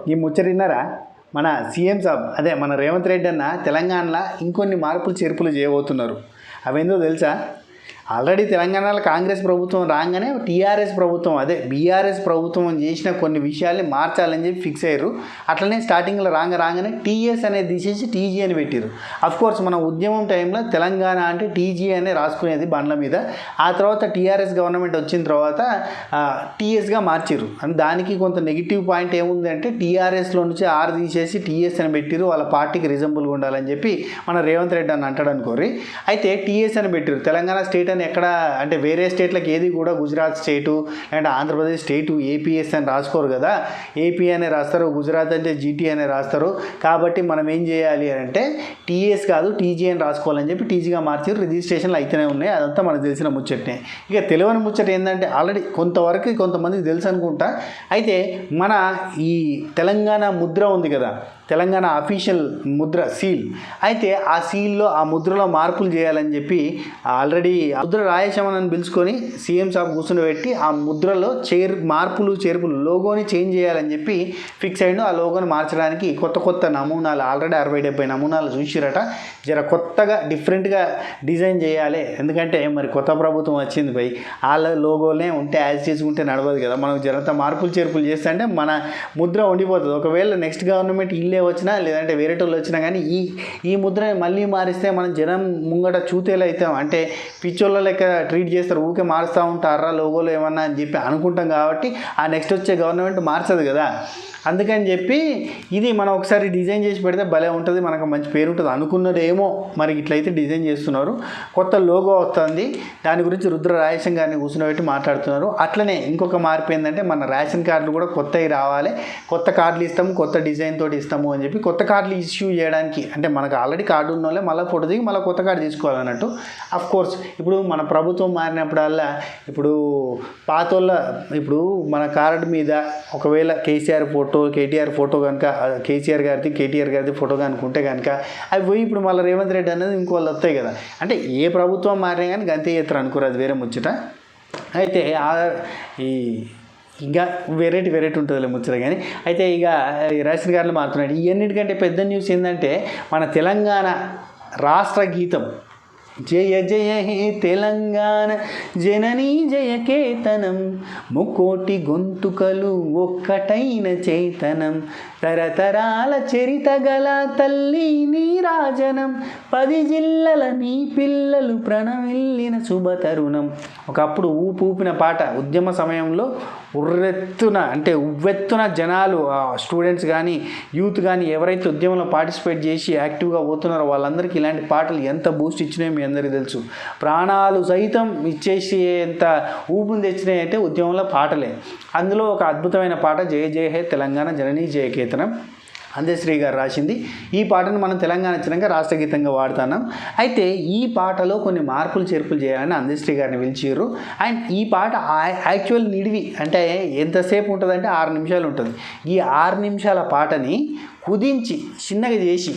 ఈ ముచ్చరిన్నారా? మన సీఎం సాబ్ అదే మన రేవంత్ రెడ్డి అన్న తెలంగాణలో ఇంకొన్ని మార్పులు చేర్పులు చేయబోతున్నారు. అవేందో తెలుసా? ఆల్రెడీ తెలంగాణలో కాంగ్రెస్ ప్రభుత్వం రాగానే టీఆర్ఎస్ ప్రభుత్వం అదే బీఆర్ఎస్ ప్రభుత్వం చేసిన కొన్ని విషయాల్ని మార్చాలని చెప్పి ఫిక్స్ అయ్యారు. అట్లనే స్టార్టింగ్లో రాగానే టీఎస్ అనేది తీసేసి టీజీ అని పెట్టారు. అఫ్కోర్స్ మన ఉద్యమం టైంలో తెలంగాణ అంటే టీజీ అనే రాసుకునేది బండ్ల మీద. ఆ తర్వాత టీఆర్ఎస్ గవర్నమెంట్ వచ్చిన తర్వాత టీఎస్గా మార్చారు. అని దానికి కొంత నెగిటివ్ పాయింట్ ఏముందంటే టీఆర్ఎస్లో నుంచి ఆర్ తీసేసి టీఎస్ అని పెట్టారు. వాళ్ళ పార్టీకి రిజంబుల్గా ఉండాలని చెప్పి మన రేవంత్ రెడ్డి అని అంటాడు అనుకోరి. అయితే టీఎస్ అని పెట్టారు. తెలంగాణ స్టేట్ ఎక్కడ అంటే వేరే స్టేట్లకు ఏది కూడా గుజరాత్ స్టేటు లేదంటే ఆంధ్రప్రదేశ్ స్టేటు ఏపీఎస్ అని రాసుకోరు కదా, ఏపీ అనే రాస్తారు, గుజరాత్ అంటే జీటీ అనే రాస్తారు. కాబట్టి మనం ఏం చేయాలి అంటే టీఎస్ కాదు టీజీ అని రాసుకోవాలని చెప్పి టీజీగా మార్చారు. రిజిస్ట్రేషన్లు అయితేనే ఉన్నాయి. అదంతా మనకు తెలిసిన ముచ్చటనే. ఇక తెలియని ముచ్చట ఏంటంటే ఆల్రెడీ కొంతవరకు కొంతమందికి తెలుసు అనుకుంటా. అయితే మన ఈ తెలంగాణ ముద్ర ఉంది కదా, తెలంగాణ అఫీషియల్ ముద్ర సీల్. అయితే ఆ సీల్లో ఆ ముద్రలో మార్పులు చేయాలని చెప్పి ఆల్రెడీ ముద్ర రాయేశామని పిలుచుకొని సీఎం సాబ్ కూర్చుని పెట్టి ఆ ముద్రలో మార్పులు చేర్పులు లోగోని చేంజ్ చేయాలని చెప్పి ఫిక్స్ అయ్యిండు. ఆ లోగోని మార్చడానికి కొత్త నమూనాలు ఆల్రెడీ 60-70 నమూనాలు చూసిరట. జర కొత్తగా డిఫరెంట్గా డిజైన్ చేయాలి. ఎందుకంటే మరి కొత్త ప్రభుత్వం వచ్చింది పోయి వాళ్ళ లోగోలే ఉంటే యాజ్ చేసుకుంటే నడవదు కదా. మనం జరంత మార్పులు చేర్పులు చేస్తే అంటే మన ముద్ర ఉండిపోతుంది. ఒకవేళ నెక్స్ట్ గవర్నమెంట్ ఇల్లే వచ్చినా లేదంటే వేరేటోళ్ళు వచ్చినా కానీ ఈ ముద్రని మళ్ళీ మారిస్తే మనం జనం ముంగట చూతేలా అవుతాం. అంటే పిచ్చోళ్ళ లెక్క ట్రీట్ చేస్తారు, ఊకే మారుస్తూ ఉంటారా లోగోలు ఏమన్నా అని చెప్పి అనుకుంటాం. కాబట్టి ఆ నెక్స్ట్ వచ్చే గవర్నమెంట్ మార్చదు కదా. అందుకని చెప్పి ఇది మనం ఒకసారి డిజైన్ చేసి పెడితే భలే ఉంటుంది, మనకు మంచి పేరు ఉంటుంది అనుకున్నదేమో. మరి ఇట్లయితే డిజైన్ చేస్తున్నారు. కొత్త లోగో వస్తుంది. దాని గురించి రుద్ర రాయేశం గారిని కూర్చుని మాట్లాడుతున్నారు. అట్లనే ఇంకొక మార్పు ఏంటంటే మన రేషన్ కార్డులు కూడా కొత్తవి రావాలి. కొత్త కార్డులు ఇస్తాము, కొత్త డిజైన్ తోటి ఇస్తాము అని చెప్పి కొత్త కార్డులు ఇష్యూ చేయడానికి, అంటే మనకు ఆల్రెడీ కార్డు ఉన్న వాళ్ళే మళ్ళీ ఫోటో దిగి మళ్ళీ కొత్త కార్డు తీసుకోవాలన్నట్టు. అఫ్కోర్స్ ఇప్పుడు మన ప్రభుత్వం మారినప్పుడల్లా ఇప్పుడు పాతోళ్ళ ఇప్పుడు మన కార్డు మీద ఒకవేళ కేటీఆర్ ఫోటో కనుక కేటీఆర్ గారిది ఫోటో కనుక ఉంటే కనుక అవి పోయి ఇప్పుడు మళ్ళీ రేవంత్ రెడ్డి అనేది ఇంకోళ్ళు వస్తాయి కదా. అంటే ఏ ప్రభుత్వం మారినా కానీ గంతే చేస్తారు అనుకోరు, అది వేరే ముచ్చట. అయితే ఈ ఇంకా వెరైటీ ఉంటుందిలే ముచ్చట. కానీ అయితే ఇక రేషన్ కార్డులు మారుతున్నాయి. ఇవన్నిటికంటే పెద్ద న్యూస్ ఏంటంటే మన తెలంగాణ రాష్ట్ర గీతం జయ జయ హే తెలంగాణ జననీ జయ కేతనం, ముకోటి గొంతుకలు ఒక్కటైన చేతనం, తరతరాల చరిత గల తల్లి నీరాజనం, 10 జిల్లల నీ పిల్లలు ప్రణమిల్లిన శుభతరుణం. ఒకప్పుడు ఊపిన పాట. ఉద్యమ సమయంలో ఉవ్వెత్తున జనాలు స్టూడెంట్స్ కానీ యూత్ కానీ ఎవరైతే ఉద్యమంలో పార్టిసిపేట్ చేసి యాక్టివ్గా పోతున్నారో వాళ్ళందరికీ ఇలాంటి పాటలు ఎంత బూస్ట్ ఇచ్చినాయో మీ అందరికీ తెలుసు. ప్రాణాలు సైతం ఇచ్చేసి ఎంత ఊపుని తెచ్చినాయి అంటే ఉద్యమంలో పాటలే. అందులో ఒక అద్భుతమైన పాట జయ జయ హే తెలంగాణ జననీ జయ కేతనం, అందశ్రీ గారు రాసింది. ఈ పాటను మనం తెలంగాణ వచ్చినాక రాష్ట్ర గీతంగా వాడుతున్నాం. అయితే ఈ పాటలో కొన్ని మార్పులు చేర్పులు చేయాలని అందశ్రీ గారిని పిలిచారు. అండ్ ఈ పాట యాక్చువల్ నిడివి అంటే ఎంతసేపు ఉంటుందంటే 6 నిమిషాలు ఉంటుంది. ఈ 6 నిమిషాల పాటని కుదించి చిన్నగా చేసి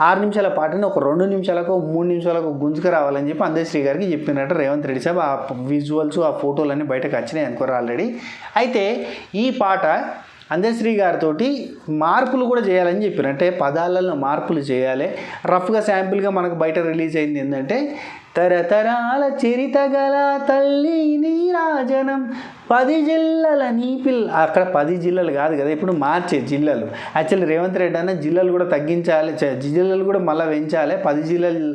6 నిమిషాల పాటని ఒక 2 నిమిషాలకు 3 నిమిషాలకు గుంజుకు రావాలని చెప్పి అందశ్రీ గారికి చెప్పినట్టు రేవంత్ రెడ్డి సాబ్. ఆ విజువల్స్ ఆ ఫోటోలన్నీ బయటకు వచ్చినాయి అనుకోరు ఆల్రెడీ. అయితే ఈ పాట అందశ్రీ గారితో మార్పులు కూడా చేయాలని చెప్పారు. అంటే పదాలలో మార్పులు చేయాలి. రఫ్గా శాంపుల్గా మనకు బయట రిలీజ్ అయింది ఏంటంటే తరతరాల చరిత గల తల్లి నీరాజనం, 10 జిల్లల నీ అక్కడ 10 జిల్లలు కాదు కదా, ఇప్పుడు మార్చే జిల్లలు. యాక్చువల్లీ రేవంత్ రెడ్డి అన్న జిల్లలు కూడా తగ్గించాలి, జిల్లలు కూడా మళ్ళీ పెంచాలి. 10 జిల్లలు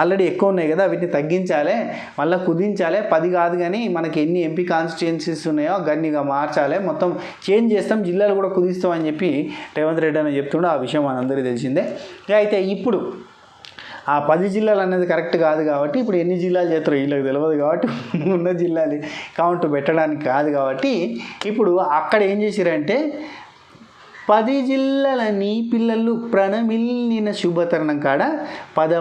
ఆల్రెడీ ఎక్కువ ఉన్నాయి కదా, వీటిని తగ్గించాలి, మళ్ళీ కుదించాలి. 10 కాదు కానీ మనకి ఎన్ని ఎంపీ కాన్స్టిట్యుయెన్సీస్ ఉన్నాయో గన్నిగా మార్చాలి, మొత్తం చేంజ్ చేస్తాం, జిల్లాలు కూడా కుదిస్తామని చెప్పి రేవంత్ రెడ్డి అన్న చెప్తుండే. ఆ విషయం మనందరికీ తెలిసిందే. అయితే ఇప్పుడు ఆ 10 జిల్లాలు అనేది కరెక్ట్ కాదు కాబట్టి ఇప్పుడు ఎన్ని జిల్లాలు చేస్తారో వీళ్ళకి తెలియదు కాబట్టి ఉన్న జిల్లాలు కౌంట్ పెట్టడానికి కాదు కాబట్టి ఇప్పుడు అక్కడ ఏం చేశారంటే 10 జిల్లల నీ పిల్లలు ప్రణమిల్లిన శుభతరుణం కాడ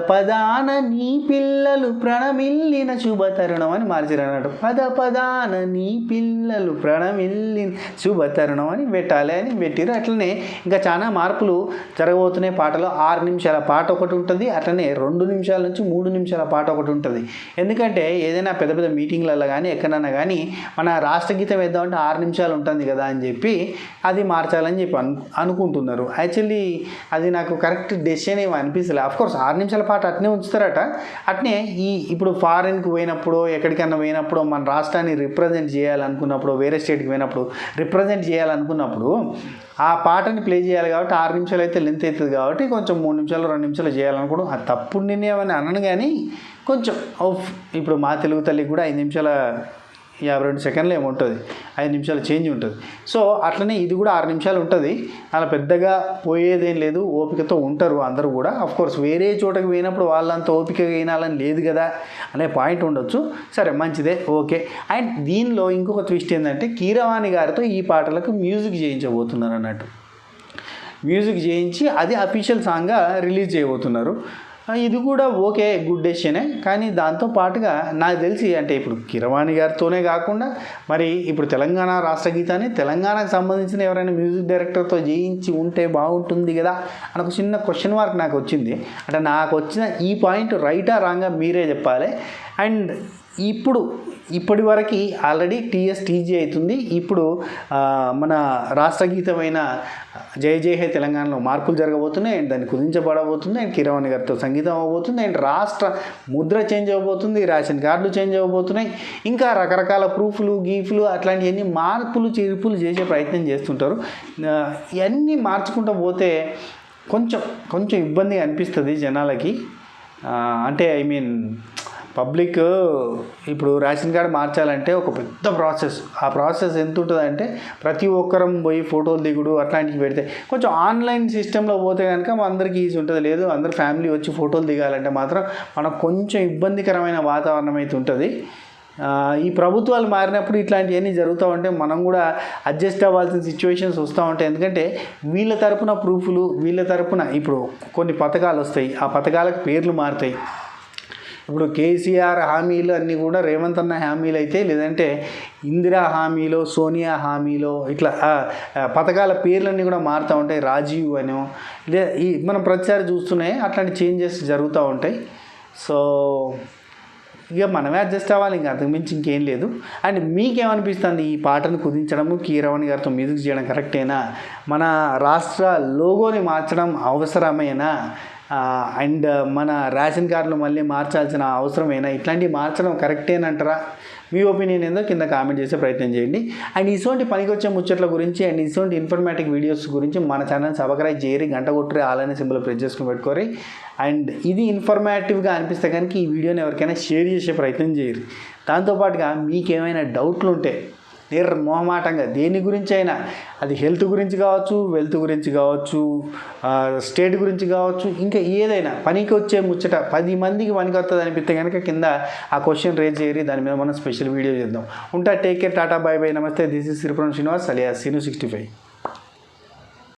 పదాన నీ పిల్లలు ప్రణమిల్లిన శుభతరుణం అని మార్చారు అన్నట్టు. పదాన నీ పిల్లలు ప్రణమిల్లిన శుభతరుణం అని పెట్టాలి అని పెట్టారు. అట్లనే ఇంకా చాలా మార్పులు జరగబోతున్నాయి. పాటలో 6 నిమిషాల పాట ఒకటి ఉంటుంది, అట్లనే 2 నిమిషాల నుంచి 3 నిమిషాల పాట ఒకటి ఉంటుంది. ఎందుకంటే ఏదైనా పెద్ద మీటింగ్లలో కానీ ఎక్కడన్నా కానీ మన రాష్ట్ర గీతం వేద్దామంటే 6 నిమిషాలు ఉంటుంది కదా అని చెప్పి అది మార్చాలని చెప్పి అనుకుంటున్నారు. యాక్చువల్లీ అది నాకు కరెక్ట్ డెసిషన్ ఏమి అనిపిస్తలే. అఫ్కోర్స్ 6 నిమిషాల పాటు అట్నే ఉంచుతారట. అట్నే ఇప్పుడు ఫారిన్కి పోయినప్పుడు ఎక్కడికన్నా పోయినప్పుడు మన రాష్ట్రాన్ని రిప్రజెంట్ చేయాలనుకున్నప్పుడు, వేరే స్టేట్కి పోయినప్పుడు రిప్రజెంట్ చేయాలనుకున్నప్పుడు ఆ పాటని ప్లే చేయాలి కాబట్టి 6 నిమిషాలు అయితే లెంత్ అవుతుంది కాబట్టి కొంచెం 3 నిమిషాలు 2 నిమిషాలు చేయాలనుకోవడం అది తప్పుడు నిర్ణయం అని అనను. కానీ కొంచెం ఇప్పుడు మా తెలుగు తల్లికి కూడా 5 నిమిషాల 52 సెకండ్లు ఏమి ఉంటుంది, 5 నిమిషాలు చేంజ్ ఉంటుంది. సో అట్లనే ఇది కూడా 6 నిమిషాలు ఉంటుంది. అలా పెద్దగా పోయేదేం లేదు, ఓపికతో ఉంటారు అందరూ కూడా. అఫ్కోర్స్ వేరే చోటకి పోయినప్పుడు వాళ్ళంతా ఓపిక వినాలని లేదు కదా అనే పాయింట్ ఉండొచ్చు. సరే మంచిదే, ఓకే. అండ్ దీనిలో ఇంకొక ట్విస్ట్ ఏంటంటే కీరవాణి గారితో ఈ పాటలకు మ్యూజిక్ చేయించబోతున్నారు అన్నట్టు. మ్యూజిక్ చేయించి అది అఫీషియల్ సాంగ్గా రిలీజ్ చేయబోతున్నారు. ఇది కూడా ఓకే, గుడ్ డెసిషనే. కానీ దాంతో పాటుగా నాకు తెలిసి అంటే ఇప్పుడు కీరవాణి గారితోనే కాకుండా మరి ఇప్పుడు తెలంగాణ రాష్ట్ర గీతాన్ని తెలంగాణకు సంబంధించిన ఎవరైనా మ్యూజిక్ డైరెక్టర్తో చేయించి ఉంటే బాగుంటుంది కదా అని ఒక చిన్న క్వశ్చన్ మార్క్ నాకు వచ్చింది. అంటే నాకు వచ్చిన ఈ పాయింట్ రైటా రాంగా మీరే చెప్పాలి. అండ్ ఇప్పటి వరకు ఆల్రెడీ టీజీ అవుతుంది. ఇప్పుడు మన రాష్ట్ర గీతమైన జై జై హే తెలంగాణలో మార్పులు జరగబోతున్నాయి. అండ్ దాన్ని కుదించబడబోతుంది. అండ్ కీరవాణి గారితో సంగీతం అవ్వబోతుంది. అండ్ రాష్ట్ర ముద్ర చేంజ్ అవ్వబోతుంది. రేషన్ కార్డులు చేంజ్ అవ్వబోతున్నాయి. ఇంకా రకరకాల ప్రూఫ్లు గీఫ్లు అట్లాంటివన్నీ మార్పులు చేర్పులు చేసే ప్రయత్నం చేస్తుంటారు. ఇవన్నీ మార్చుకుంటూ పోతే కొంచెం ఇబ్బందిగా అనిపిస్తుంది జనాలకి. అంటే పబ్లిక్ ఇప్పుడు రేషన్ కార్డు మార్చాలంటే ఒక పెద్ద ప్రాసెస్. ఆ ప్రాసెస్ ఎంత ఉంటుందంటే ప్రతి ఒక్కరం పోయి ఫోటోలు దిగుడు అట్లాంటివి పెడితే కొంచెం ఆన్లైన్ సిస్టంలో పోతే కనుక అందరికీ ఈజీ ఉంటుంది. లేదు అందరు ఫ్యామిలీ వచ్చి ఫోటోలు దిగాలంటే మాత్రం మనకు కొంచెం ఇబ్బందికరమైన వాతావరణం అయితే ఉంటుంది. ఈ ప్రభుత్వాలు మారినప్పుడు ఇట్లాంటివన్నీ జరుగుతూ ఉంటే మనం కూడా అడ్జస్ట్ అవ్వాల్సిన సిచ్యువేషన్స్ వస్తూ ఉంటాయి. ఎందుకంటే వీళ్ళ తరపున ప్రూఫ్లు, వీళ్ళ తరపున ఇప్పుడు కొన్ని పథకాలు వస్తాయి, ఆ పథకాలకు పేర్లు మారుతాయి. ఇప్పుడు కేసీఆర్ హామీలు అన్నీ కూడా రేవంత్ అన్న హామీలు అయితే, లేదంటే ఇందిరా హామీలో, సోనియా హామీలో ఇట్లా పథకాల పేర్లన్నీ కూడా మారుతూ ఉంటాయి. రాజీవ్ అనో మనం ప్రతిసారి చూస్తున్నాయి అట్లాంటి చేంజెస్ జరుగుతూ ఉంటాయి. సో ఇక మనమే అడ్జస్ట్ అవ్వాలి, ఇంకా అంతకుమించి ఇంకేం లేదు. అండ్ మీకేమనిపిస్తుంది ఈ పాటను కుదించడము, కీరవాణి గారితో మ్యూజిక్ చేయడం కరెక్టేనా? మన రాష్ట్ర లోగోని మార్చడం అవసరమేనా? అండ్ మన రేషన్ కార్డులు మళ్ళీ మార్చాల్సిన అవసరమేనా? ఇట్లాంటివి మార్చడం కరెక్టేనంటారా? మీ ఒపీనియన్ ఏందో కింద కామెంట్ చేసే ప్రయత్నం చేయండి. అండ్ ఇటువంటి పనికొచ్చే ముచ్చట్ల గురించి అండ్ ఇటువంటి ఇన్ఫర్మేటివ్ వీడియోస్ గురించి మన ఛానల్ సబ్స్క్రైబ్ చేయరి, గంట కొట్టురి, ఆలనే సింబల్ ప్రెస్ చేసుకుని పెట్టుకోరి. అండ్ ఇది ఇన్ఫర్మేటివ్గా అనిపిస్తే కనుక ఈ వీడియోని ఎవరికైనా షేర్ చేసే ప్రయత్నం చేయరు. దాంతోపాటుగా మీకేమైనా డౌట్లు ఉంటే నిర్మోహమాటంగా దేని గురించి అయినా, అది హెల్త్ గురించి కావచ్చు, వెల్త్ గురించి కావచ్చు, స్టేట్ గురించి కావచ్చు, ఇంకా ఏదైనా పనికి వచ్చే ముచ్చట 10 మందికి పనికి వస్తుంది అనిపిస్తే కనుక కింద ఆ క్వశ్చన్ రేజ్ చేయరి. దాని మీద మనం స్పెషల్ వీడియో చేద్దాం. ఉంటా, take care, tata, bye bye, నమస్తే. This is Sripuram Srinivas alias Sinu65.